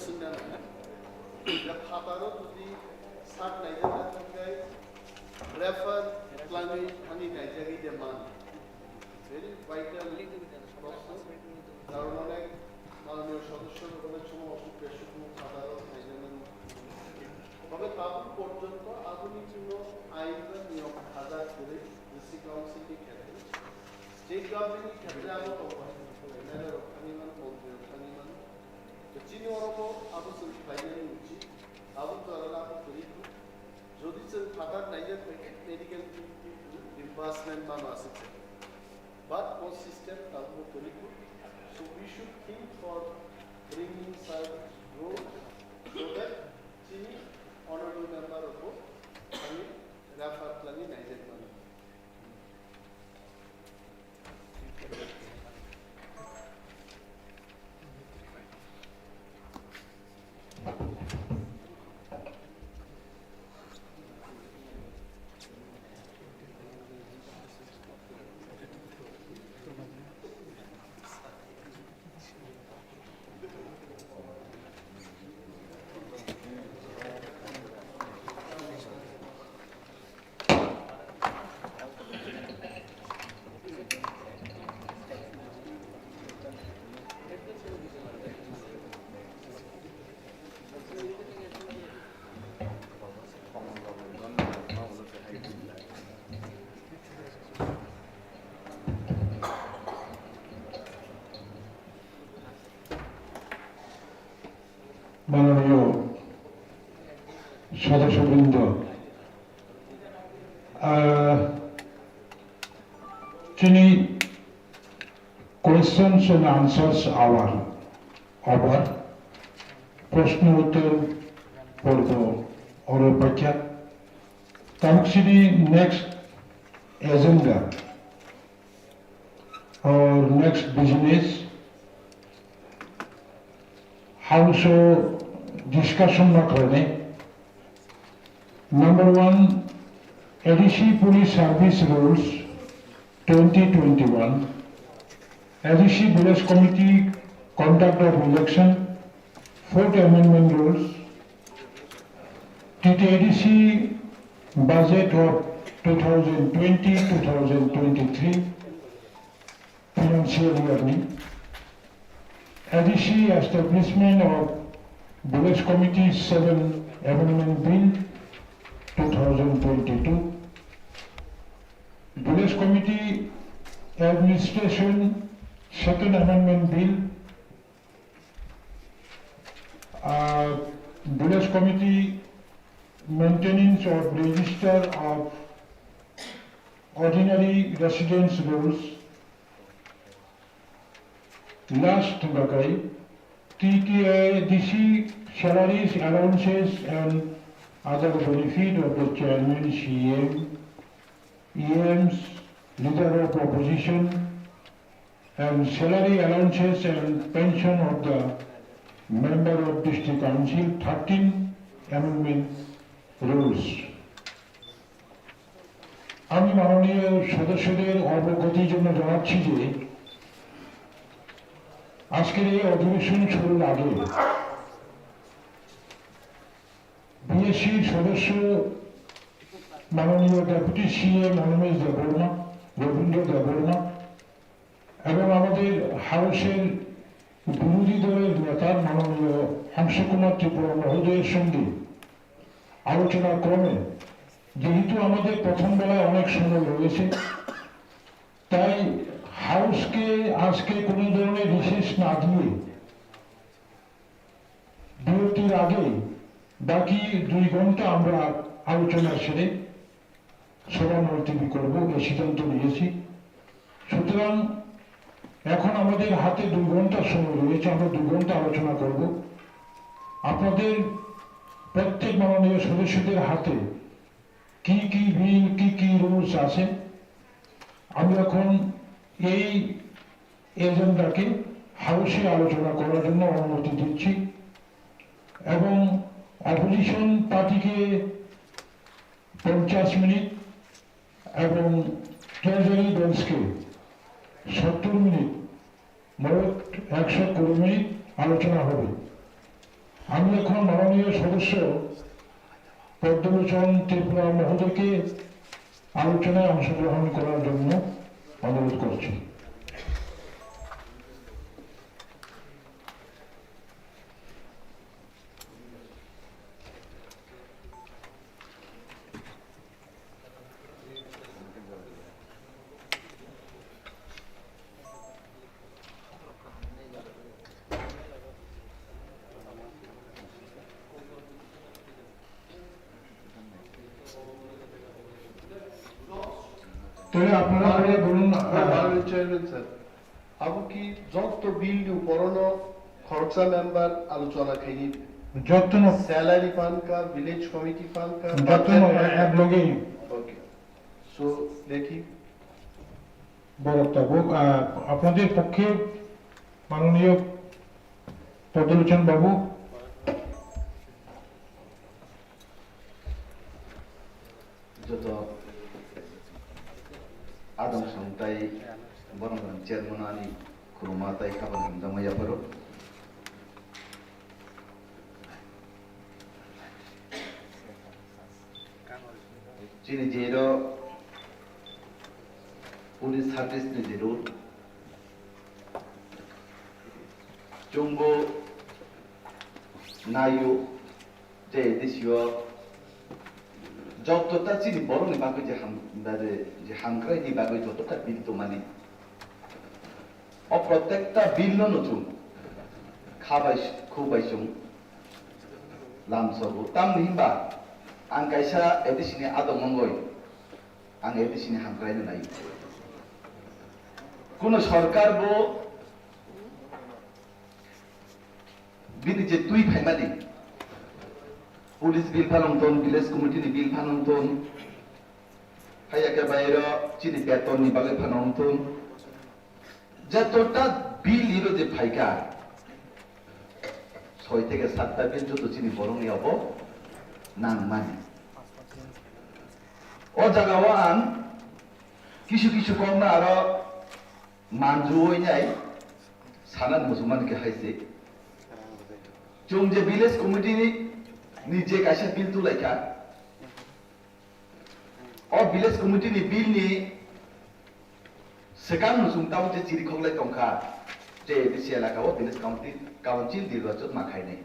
सुनना ना जब खातारो तुझी साथ नहीं जाता तो क्या रेफर प्लानिंग हनी नहीं जाएगी जमान very vital process কারণ অনেক মাননীয় সদস্যরা অনেক সময় অসুখ বেসুখ সাধারণ আইনের তবে তখন পর্যন্ত আধুনিক আইন বা নিয়ম আদায় করে ডিসি কাউন্সিলের ক্ষেত্রে স্টেট গভর্নমেন্টের ক্ষেত্রে আরও এনারা রক্ষানিমান মন্ত্রী রক্ষানিমান চিনি অরব আবু जों फाइनाल उची आबु तोरा आबु करिक যদি जों फादार नाइजर থেকে মেডিকেল রিম্বার্সমেন্ট মান আছে but post system Abu করিক so we should think for bringing such growth so that chini honorable member of আমি রাফাত লাগি নাইজের মান মাননীয় সদস্যবৃন্দ, তিনি questions and answers hour over প্রশ্ন উত্তর পর্ব অপেক্ষা তামসিনি next agenda or next business House discussion not running. Number 1, ADC Police Service Rules 2021, ADC Village Committee Conduct of Election, 4th Amendment Rules, TTADC Budget of 2020-2023 Financial Year. ADC Establishment of Village Committee 7 Amendment Bill 2022, Village Committee Administration 2nd Amendment Bill, Village Committee Maintenance of Register of Ordinary Residence Rules, last Bagai, TTADC salaries, allowances and other benefit of the chairman, CM, EMs, leader of opposition, and salary allowances and pension of the member of district council, 13 amendment rules. আমি মাননীয় সদস্যদের অবগতির জন্য জানাচ্ছি যে আজকের এই অধিবেশন শুরুর আগে বিএসসির সদস্য মাননীয় ডেপুটি সিএম অনিমেষ দেববর্মা, রবীন্দ্র দেববর্মা এবং আমাদের হাউসের বিরোধী দলের নেতা মাননীয় হংসকুমার ত্রিপুরা মহোদয়ের সঙ্গে আলোচনা ক্রমে যেহেতু আমাদের প্রথম বেলায় অনেক সময় রয়েছে তাই হাউসকে আজকে কোনো ধরনের বিশেষ না দিয়ে বিরতির আগে বাকি 2 ঘন্টা আমরা আলোচনা সেরে সভা মুলতবি করব এই সিদ্ধান্ত নিয়েছি। সুতরাং এখন আমাদের হাতে 2 ঘন্টা সময় রয়েছে, আমরা 2 ঘন্টা আলোচনা করব। আপনাদের প্রত্যেক মাননীয় সদস্যদের হাতে কি কি বিল কি কি রুলস আছে আমি এখন এই এজেন্ডাকে হাউসে আলোচনা করার জন্য অনুমতি দিচ্ছি এবং অপোজিশন পার্টিকে 50 মিনিট এবং ট্রেজারি বেঞ্চকে 70 মিনিট, মোট 120 মিনিট আলোচনা হবে। আমি এখন মাননীয় সদস্য পদ্মলোচন ত্রিপুরা মহোদয়কে আলোচনায় অংশগ্রহণ করার জন্য অনুরোধ করছি। তাহলে আপনারা আগে বলুন। মাননীয় চেয়ারম্যান স্যার, আবু কি যত বিল পরনো খরচা মেম্বার আলোচনা খাইনি যত্ন স্যালারি ফান্ড কা ভিলেজ কমিটি ফান্ড কা যত্ন এক লগেই ওকে সো দেখি বক্তব্য আপনাদের পক্ষে মাননীয় পদ্মলোচন বাবু। যত আদম সংতাই বরং চেয়ারম্যানানি খুরমাতাই খাবার হামদামাইয়া পড়ো যিনি যেরো পুলিশ সার্ভিস নি যেরো জম্বো নাইও যে দেশীয় যতটা চিনি বড়নি বাকি যে হামক্রাইনি বাকি যতটা বিল তো মানে প্রত্যেকটা বিল নতুন খাবাই খুবাইসং লামসবো তাম হিমবা आं कायसा एदिसिनि आदम मंगय आं एदिसिनि हामक्रायनो नाय कोन सरकार बो बिनि जे तुई फाइमानि पुलिस बिल फानंतन विलेज कमिटी नि बिल फानंतन हाया के बायरो चिनि बेतन नि बागै फानंतन जतटा बिल इरो जे फाइका 6 থেকে 7টা বিল যত চিনি বরং ইয়াবো nang mani o jagawa ang kisu kong na aro manjuoy nyai sanan musuman ke haise chung je village committee ni je kaisa bill tu laika o village committee ni bill ni sekang musung tau je chiri khoglai tongkha je disi elaka o village council nirbachon makhai nei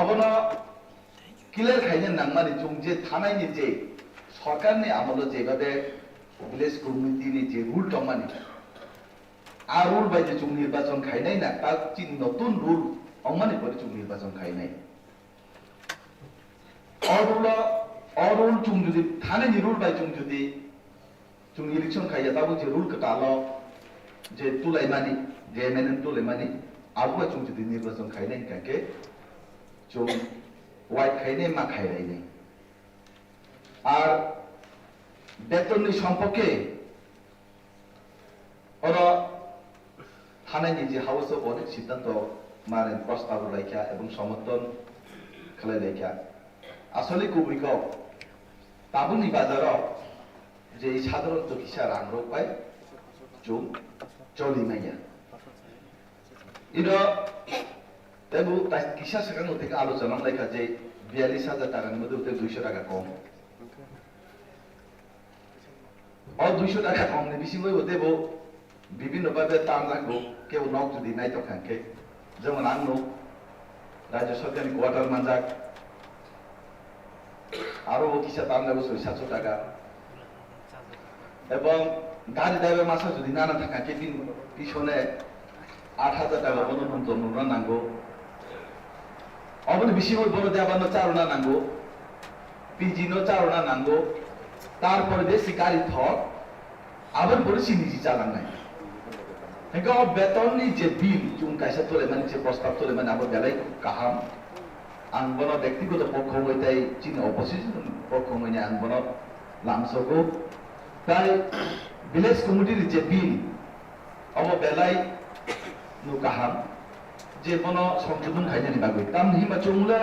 अबनो clear खाइने नांगमानि जों जे थानायनि जे सरकारनि आमोलो जेबादे village committee नि जे rule दंमानि आ rule बायदि जों निर्वाचन खाइनाय ना ता चिन नतुन रुल अंमानि परि जों निर्वाचन खाइनाय अरुल जों जुदि थानायनि रुल बाय जों इलेक्शन खाइया ताबो जे रुल कटालो जे तुलायमानि जे एमएनएम तुलायमानि आबो जों जुदि निर्वाचन खाइनाय काके जो वाइट खाइने मा खाइराइने আর বেতননি সম্পর্কে ওরা থানায় যে হাউস অফ অনেক সিদ্ধান্ত মানে প্রস্তাব রাখা এবং সমর্থন খেলে রাখা আসলে কুবিক তাবুনি বাজার যে সাধারণত কিসা রাং পায় যোগ চলি মাইয়া এটা তাই কিসা সেখান থেকে আলোচনা লেখা যে 42,000 টাকার মধ্যে 200 টাকা কম और 200 টাকা কম নে বেশি হইব দেব বিভিন্ন ভাবে টান লাগবো কেউ নক যদি নাই তো খানকে যেমন আননো রাজ্য সরকারি কোয়ার্টার মানজাক আরো কিসা টান লাগবো 700 টাকা এবং গাড়ি ড্রাইভার মাসে যদি নানা থাকা কেবিন পিছনে 8,000 টাকা বন্ধন জন্য নাঙ্গো অবন বেশি হই বড় দেবানো চারণা নাঙ্গো পিজিনো চারণা নাঙ্গো তারপরে বেশি গাড়ি থক আবার পরে সিনিজি চালান নাই হেগা বেতননি যে বিল চুন কাইসা তোলে মানে যে প্রস্তাব তোলে মানে আবার বেলাই কাহাম আং বন ব্যক্তিগত পক্ষ হইতাই চিনি অপোজিশন পক্ষ হইনে আং বন লামসগো তাই ভিলেজ কমিটির যে বিল অব বেলাই নু কাহাম যে বন সংশোধন খাইজানি বাগৈ তাম হিমা চুংলে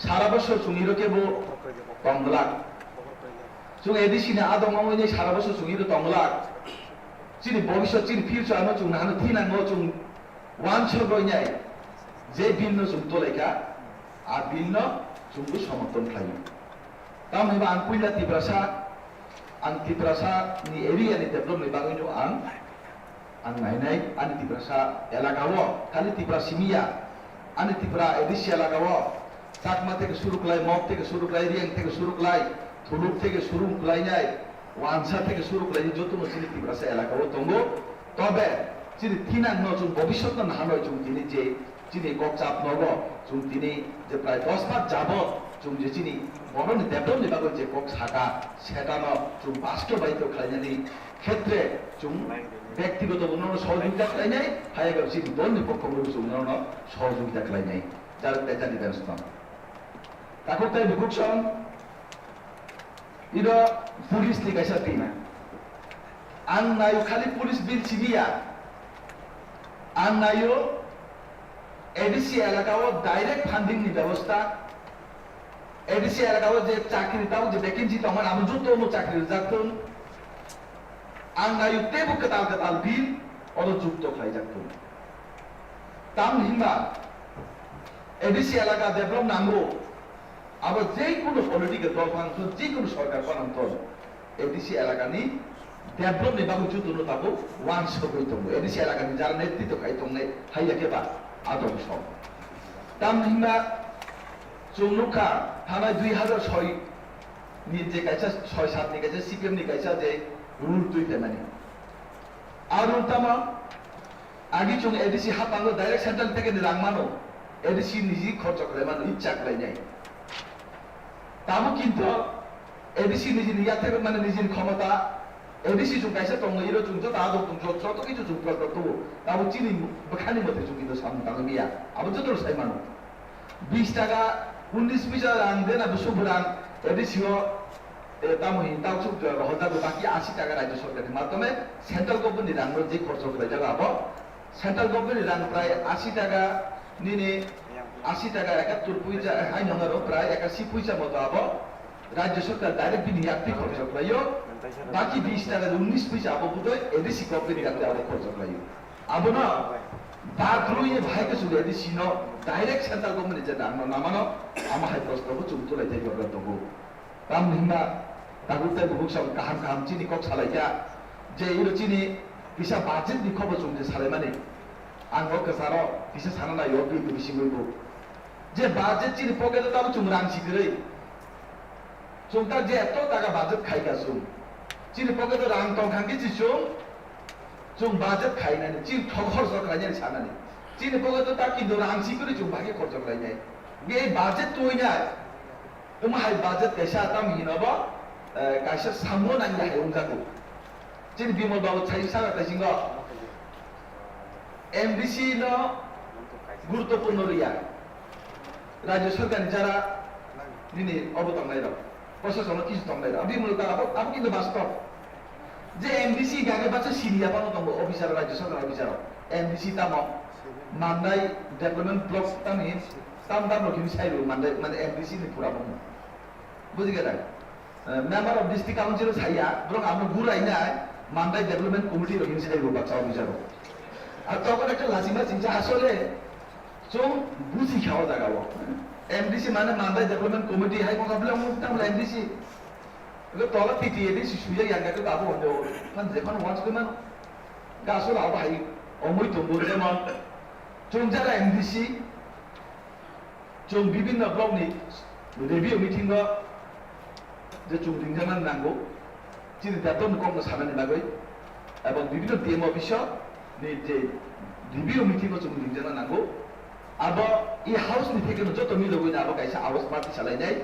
সারা বছর চুঙিরকে বো কমলাক जों एदिसिना आदमावैनि सारा बोसोर सुगिरो तंगला चिनि भविष्य चिनि फ्यूचर आनो जों हानो थिनांगो जों वान सगयनाय जे बिल न जों तलायखा आ बिल न जोंबो समर्थन खालामो तामहिनबा आं पुइला तिब्रासा नि एरिया नि डेभलपमेन्ट बागैनो आं नायनाय आंनि तिब्रासा एलाकाओ खालि तिब्रा सिमिया आंनि तिब्रा एडिसि एलाकाओ चाकमा থেকে শুরু কলাই মগ থেকে শুরু কলাই রিয়াং থেকে শুরু কলাই থুলুক থেকে শুরু কলাইনাय ওয়ানসা থেকে শুরু কলাই যত নচিনি তিব্রাসা এলাকাओ दंगो তবে যিনি থিনাং ন जों ভবিষ্যৎ না হানয় जों দিনি যে যিনি ককচাপ নগো जों দিনি যে প্রায় 10 মাস যাবত जों যে যিনি বড়নি ডেভেলপমেন্ট বাগৈ যে কক সাকা সেটা ন जों বাস্তবায়িত খাইনানি ক্ষেত্রে जों ব্যক্তিগত উন্নয়ন সহযোগিতা খাইনাই হায়াগো যিনি দলনি পক্ষগুলো जों উন্নয়ন সহযোগিতা খাইনাই যার তেজানি ব্যবস্থা তাকোতাই বিকুকশন 이러 police ni kaisa tina ang nayo kali pulis bil sibiya ang nayo ADC এলাকাও ডাইরেক্ট ফান্ডিং ni ব্যবস্থা এডিসি এলাকাও যে চাকরি তাও যে ভ্যাকেন্সি তো আমার আমি যত অন্য চাকরি যাতুন ang nayo তেবু কাতাল বিল অদ যুক্ত খাই যাতুন তামহিমা এডিসি এলাকা ডেভেলপ নাঙ্গো আবার যে কোনো পলিটিক্যাল দল ফাংশন যে কোনো সরকার ফাংশন এডিসি এলাকানি ডেভেলপমেন্ট বাবু যুদ্ধ তাবো ওয়ান সবই দङ এডিসি এলাকানি যারা নেতৃত্ব খাই দङ হাইয়াকেবা আদম সব তামহিমা চৌনুখা থানায় 2006 नि যে কাইসা 6-7 नि কাইসা সিপিএম नि কাইসা যে রুল তুইতে মানে আর উল্টামা আগে চং এডিসি হাতাঙ্গ ডাইরেক্ট সেন্ট্রাল থেকে রাংমানো এডিসি নিজে খরচ করে মানে ইচ্ছা করে নাই তাবো কিন্তু এডিসি নিজে নিয়া থেকে মানে নিজের ক্ষমতা এডিসি চং কাইসা দङ ইরো চং তো দাদো চং যত কিছু চং করতে তো তাবো চিনি বখানি মতে চং কিন্তু সামনে তাগমিয়া আবো যত সাই মানো 20 টাকা 19 পয়সা রাং দেন আবো সুবরাং এডিসিও তামহিন তাও চুপ হজারো বাকি 80 টাকা রাজ্য সরকারের মাধ্যমে সেন্ট্রাল গভর্নমেন্ট রাং যে খরচ করে জায়গা আবো সেন্ট্রাল গভর্নমেন্ট রাং প্রায় 80 টাকা নিনে 80 টাকা 71 পয়সা হাই নঙ্গারো প্রায় 81 পয়সা মতো আবো রাজ্য সরকার ডাইরেক্ট বিনিয়োগ খরচ করাইও বাকি 20 টাকা 19 পয়সা আবো বুঝই এডিসি গভর্নমেন্ট রাতে আবো খরচ করাইও আবো না বাদ্রুয়ে ভাইকে সুলে এডিসি ন ডাইরেক্ট সেন্ট্রাল গভর্নমেন্ট যে নামানো আমা হাই প্রস্তাব চুমতুলাই যাই গরবা দङ তাম হিমা তাগুতাই বুকসাব কাহাম কাহাম চিনি কক সালাইয়া যে ইরো চিনি বিসা বাজেট नि খবর চুম যে সালাই মানে আং হক সারো বিসা সানা না ইয়বি বিসি মইবো যে বাজেট চিনি পকেটে তাও চুম রাংসি গরে চুমটা যে এত টাকা বাজেট খাইগা চুম চিনি পকেটে রাং টং খাঙ্গি চিচুম চুম বাজেট খাই না চিন খরচ খাই না সানানি চিনি পকেটে তা কিন্তু রাংসি করে চুম ভাগে খরচ খাই নাই এই বাজেট তুই না তোমার হাই বাজেট কাইসা তাম হিনাবা কাইসা সামো নাং হাই উনজাকো চিনি বিমল বাবু ছাই সারা কাইসিং এমডিসি ন গুরুত্বপূর্ণ রিয়া রাজ্য সরকার যারা দিনে অবদান নাই রাও প্রশাসন কিছু তম নাই রাও বিমল তা আপ কিন্তু বাস্তব যে এমডিসি গাগে বাচ্চা সিরিয়া পানো দङ অফিসার রাজ্য সরকার অফিসার এমডিসি তাম মান্দাই ডেভেলপমেন্ট ব্লক তামি তাম দাম রকিম সাইরো মান্দাই মানে এমডিসি नि পুরা বङ বুঝি গেলা মেম্বার অফ ডিস্ট্রিক্ট কাউন্সিল সাইয়া ব্রং আমরা গুরাই না মান্দাই ডেভেলপমেন্ট কমিটি রকিম সাইরো বাচ্চা অফিসার আর তখন একটা লাসিমা চিন্তা আসলে চং বুঝি খাওয়া জায়গাও এমডিসি মানে মান্দাই ডেভেলপমেন্ট কমিটি হাই মকাবলে মুক্তাম MDC itu tolak TTD si suya yang itu tahu hondo kan zaman once keman gasol apa hai omoi tumbuh zaman cung jara MDC cung bibinna blog ni review meeting ga je cung tingjaman nanggo chini daton kong sanani bagoi ebong bibinna DM office ni je review meeting ga cung tingjaman nanggo abo i house ni theke no joto milo goina abo kaisa awas party salai nai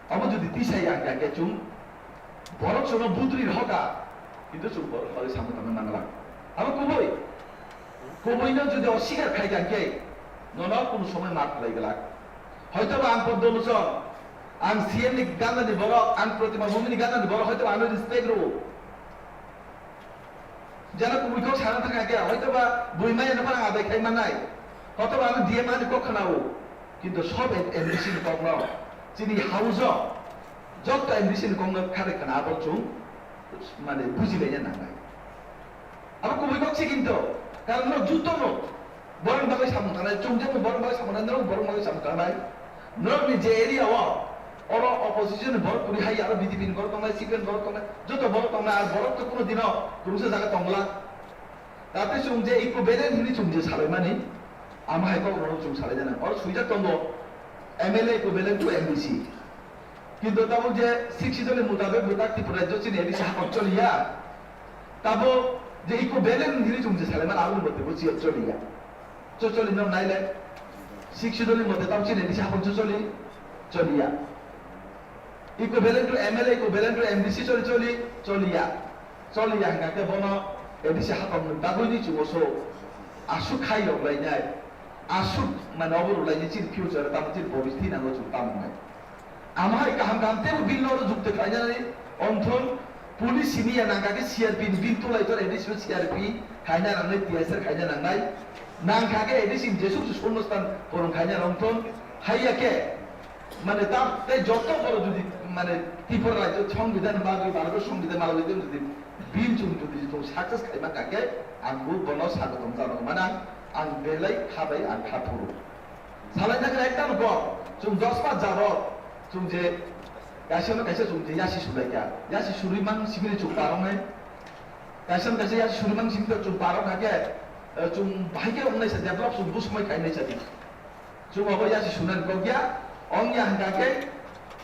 abo jodi tisai yang ga cung বরক শোনো বুদ্রির হকা কিন্তু চুপ বড় ফলে সামনে তামে নাংলা আবার কবই না যদি অস্বীকার খাই গানকে নন কোনো সময় মাঠ লাই গেলা হয়তো আং পদ্মলোচ আং সিএম নি গান্ধানি বড় আং প্রতিমা ভূমিনি গান্ধানি বড় হয়তো আমি রেসপেক্ট রো যারা কবইকেও ছাড়া থাকা আগে হয়তো বা বইমাই এনে পারা আদায় খাই মানাই হয়তো আমি দিয়ে মানে কখনাও কিন্তু সব এমডিসি কম চিনি হাউজ যত এমডিসি কম খারে খানা আবার চুং মানে বুঝিলে না নাই আবার কবি কচ্ছে কিন্তু কারণ যুদ্ধ no borong bagai samkana chungje mo borong bagai samkana nang borong bagai samkana nang ni je area wa oro opposition borok kuri hai aro BJP ni borok tonglai CPN borok tonglai joto borok tonglai ar borok to kono dino kuruse jaga tongla তাতে চুংজে equivalent হিনি চুংজে সালে মানে আমা Haiko বড় চুং সালে জানা আর সুইজা তঙ্গ MLA equivalent to MBC কিন্তু তাবো যে 60 জনের মোতাবেক ভোটার ত্রিপুরা রাজ্য চিনি এডিসি হাকম চলিয়া তাবো যে ইকুইভ্যালেন্ট হিনি চুংজে সালে মানে আগুন বলতে বুঝি চলিয়া চলি নাম নাইলে 60 জনের মধ্যে তাবো চিনি এডিসি হাকম চলিয়া equivalent to MLA equivalent to MBC চলিয়া হাঙ্গাকে বনো এডিসি হাকম দাগুইনি চুমসো আসু খাই রলাইনাই আসু মানে অবরলাইনি চিন ফিউচার তাম চিন ভবিষ্যৎ নাঙ্গো চুতাম নাই আমায় কাহাম কামতে বিল নর যুক্ত খাইনানি অন্থন পুলিশ সিনিয়া নাঙ্গাকে সিআরপি বিল তোলাইতর এডিসি সিআরপি খাইনা নাংনাই টিএসআর খাইনা নাংনাই নাংখাকে এডিসি যেসু শূন্যস্থান পরম খাইনা অন্থন হাইয়াকে মানে তাতে যত বড় যদি মানে ত্রিপুরা রাজ্য সংবিধান বা ভারতের সংবিধান মানবিক যদি বিল চুম যদি তো সাকসেস খাইমা কাকে आंबो बनो स्वागतम जानो माना आं बेलाय खाबाय आं खाथुरु सालाय नागरा एकदम गो जों 10 पास जाबो जों जे गासिनो गायसे जों जे यासि सुलायया यासि सुरिमां सिबिरि जों पारंनाय गासिनो गायसे यासि सुरिमां सिबिरि जों पारं हागे जों बाहायके हमनाय से डेभलप जों बुसमाय खायनाय जादि जों माबा यासि सुनान गया अंया हांगाके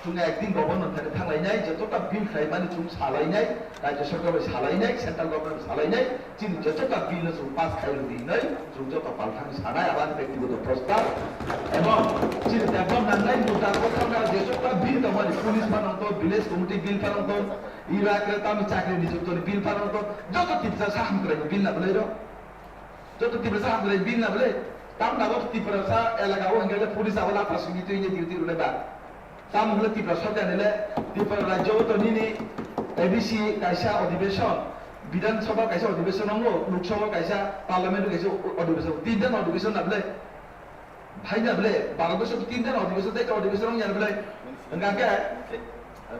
जों एकदिन गभर्नमेन्ट थाने थांलायनाय जतटा बिल खायमानि जों सालायनाय राज्य सरकार सालायनाय सेन्ट्रेल गभर्नमेन्ट सालायनाय जों जतटा बिल जों पास खायलुदिनाय जों जत पालथां सानाय आबाद व्यक्तिगत प्रस्ताव एवं जों डेभलप नांनाय मुदा गथाना जतटा बिल दमानि पुलिस बानांत विलेज कमिटी बिल बानांत इराक तामि चाकरि निजुक्तनि बिल बानांत जत तिब्जा साहाम कराय बिल ना बले जत तिब्जा साहाम कराय बिल ना बले ताम नाबो तिब्रा सा एलाकाओ हंगले पुलिस आबला पासिंगि तुइनि डिउटि रुलेबा ताम हले तिब्रा सरकार नेले तिब्रा राज्य तो निनि एबिसि कायसा अधिवेशन विधानसभा कायसा अधिवेशन हो लोकसभा कायसा पार्लियामेंट कायसा अधिवेशन तीन दिन अधिवेशन नाबले भाई नाबले 12 বছর तीन दिन अधिवेशन दे अधिवेशन यार बले अंगाके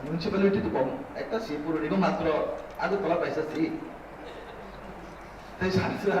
म्युनिसिपालिटी तो कम একটা সি পুরো নিগম মাত্র আগে তোলা পয়সা সি তাই সারা